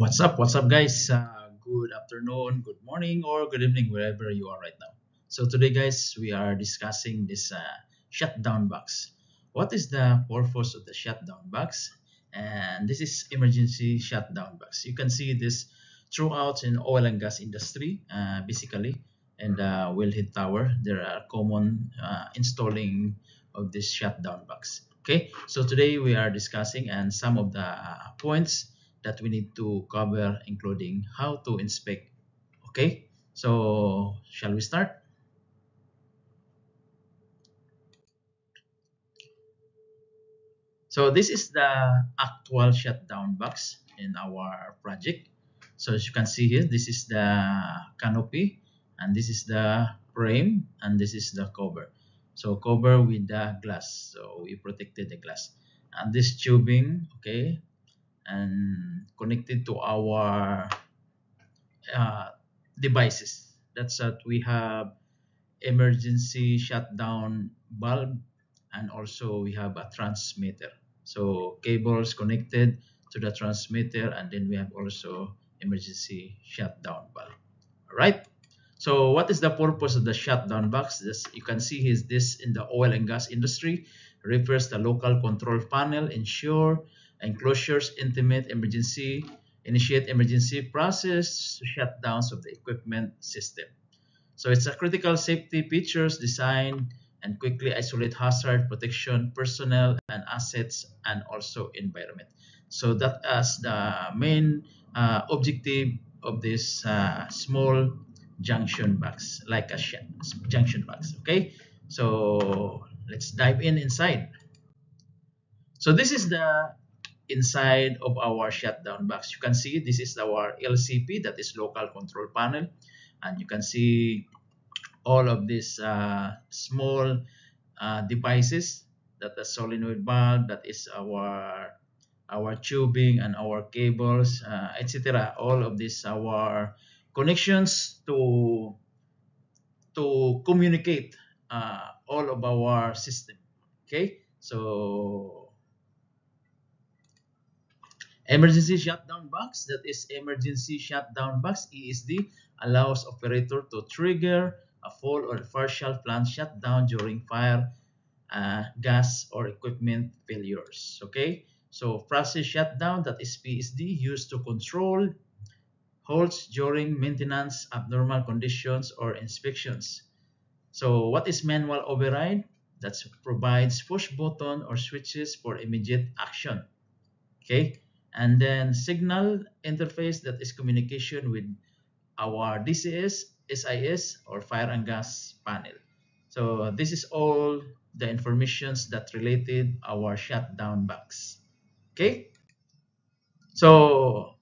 What's up, guys? Good afternoon, good morning, or good evening, wherever you are right now. So today, guys, we are discussing this shutdown box. What is the purpose of the shutdown box? And this is emergency shutdown box. You can see this throughout in oil and gas industry, basically, and wellhead tower. There are common installing of this shutdown box. Okay, so today we are discussing and some of the points that we need to cover, including how to inspect. Okay, so shall we start? So this is the actual shutdown box in our project. So as you can see here, this is the canopy, and this is the frame, and this is the cover. So cover with the glass. So we protected the glass. And this tubing, okay, and connected to our uh, devices. That's that we have emergency shutdown bulb, and also we have a transmitter. So cables connected to the transmitter, and then we have also emergency shutdown bulb. All right. So what is the purpose of the shutdown box? This you can see is this in the oil and gas industry refers the local control panel, ensure enclosures, intimate emergency, initiate emergency process, shutdowns of the equipment system. So it's a critical safety features designed and quickly isolate hazard protection personnel and assets and also environment. So that as the main objective of this small junction box, like a junction box. Okay, so let's dive in inside. So this is the inside of our shutdown box. You can see this is our LCP, that is local control panel, and you can see all of these small devices, that the solenoid valve, that is our tubing and our cables, etc. All of these our connections to communicate all of our system. Okay, so emergency shutdown box, that is emergency shutdown box ESD, allows operator to trigger a full or partial plant shutdown during fire, gas, or equipment failures. Okay, so process shutdown, that is PSD, used to control halts during maintenance, abnormal conditions, or inspections. So what is manual override? That provides push button or switches for immediate action. Okay, and then signal interface, that is communication with our DCS, SIS, or fire and gas panel. So this is all the informations that related our shutdown box. Okay, so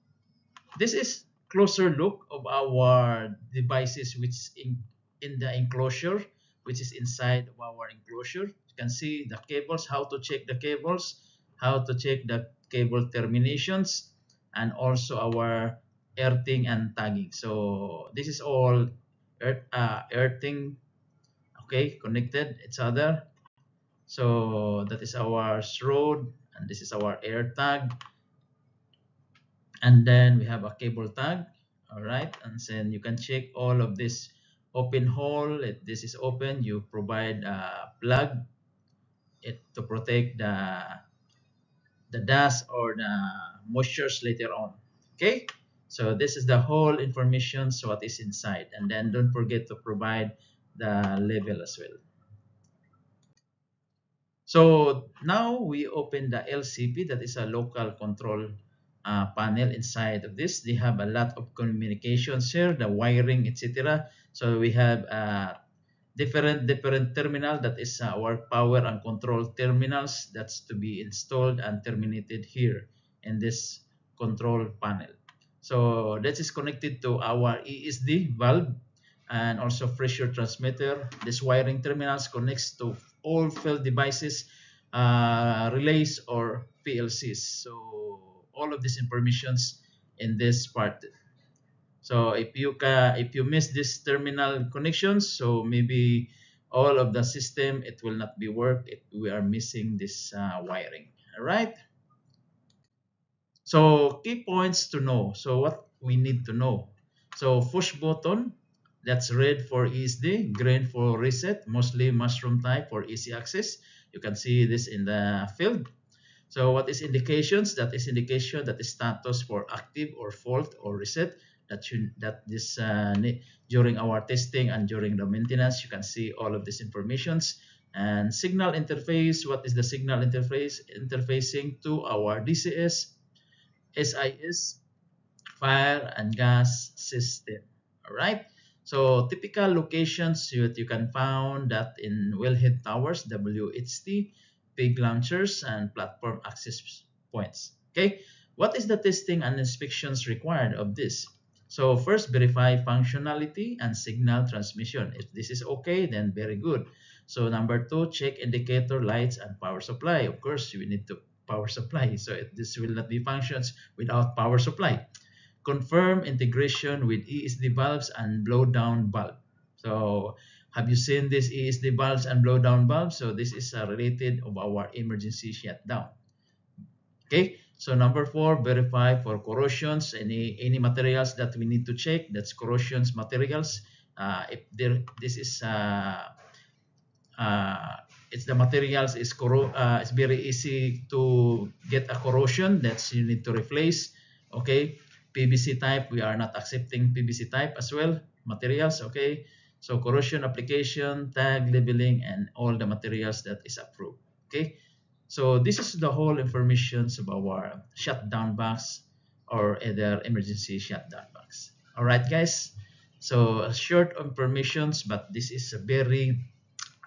this is closer look of our devices which in the enclosure, which is inside of our enclosure. You can see the cables, how to check the cables, how to check the cable terminations, and also our earthing and tagging. So this is all earthing, okay, connected each other. So that is our rod, and this is our air tag, and then we have a cable tag. All right, and then you can check all of this open hole. If this is open, you provide a plug it to protect the dust or the moistures later on. Okay, so this is the whole information, so what is inside, and then don't forget to provide the label as well. So now we open the LCP, that is a local control panel. Inside of this, they have a lot of communications here, the wiring, etc. So we have different terminal, that is our power and control terminals, that's to be installed and terminated here in this control panel. So that is connected to our ESD valve and also pressure transmitter. This wiring terminals connects to all field devices, relays, or PLCs. So all of these informations in this part. So if you miss this terminal connections, so maybe all of the system it will not be work if we are missing this wiring. All right. So key points to know. So what we need to know. So push button, that's red for ESD, green for reset, mostly mushroom type for easy access. You can see this in the field. So what is indications? That is indication that is status for active or fault or reset. During our testing and during the maintenance, you can see all of these informations. And signal interface, what is the signal interface? Interfacing to our DCS, SIS, fire and gas system. All right. So typical locations you can find that in wellhead towers, WHT, pig launchers, and platform access points. Okay. What is the testing and inspections required of this? So first, verify functionality and signal transmission. If this is okay, then very good. So number two, check indicator lights and power supply. Of course, we need to power supply. So this will not be functions without power supply. Confirm integration with ESD valves and blow down valve. So have you seen this ESD valves and blow down valves? So this is related of our emergency shutdown. Okay, so number four, verify for corrosions, any materials that we need to check, that's corrosions materials. If there this is it's the materials is it's very easy to get a corrosion, that's you need to replace. Okay, PVC type, we are not accepting PVC type as well materials. Okay, so corrosion application, tag, labeling, and all the materials that is approved. Okay, so this is the whole information about our shutdown box or either emergency shutdown box. All right, guys, so short informations, but this is a very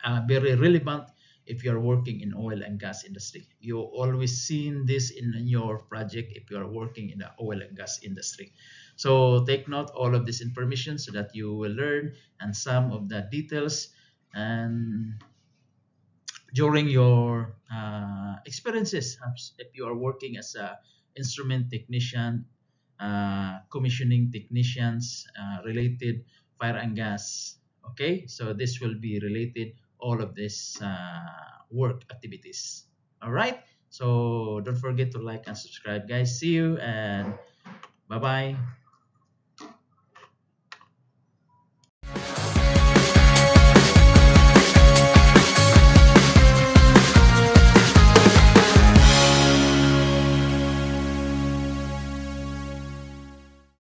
relevant if you're working in oil and gas industry. You always seen this in your project if you are working in the oil and gas industry. So take note all of this information so that you will learn and some of the details and during your experiences if you are working as a instrument technician, commissioning technicians, related fire and gas. Okay, so this will be related all of this work activities. All right, so don't forget to like and subscribe, guys. See you and bye bye.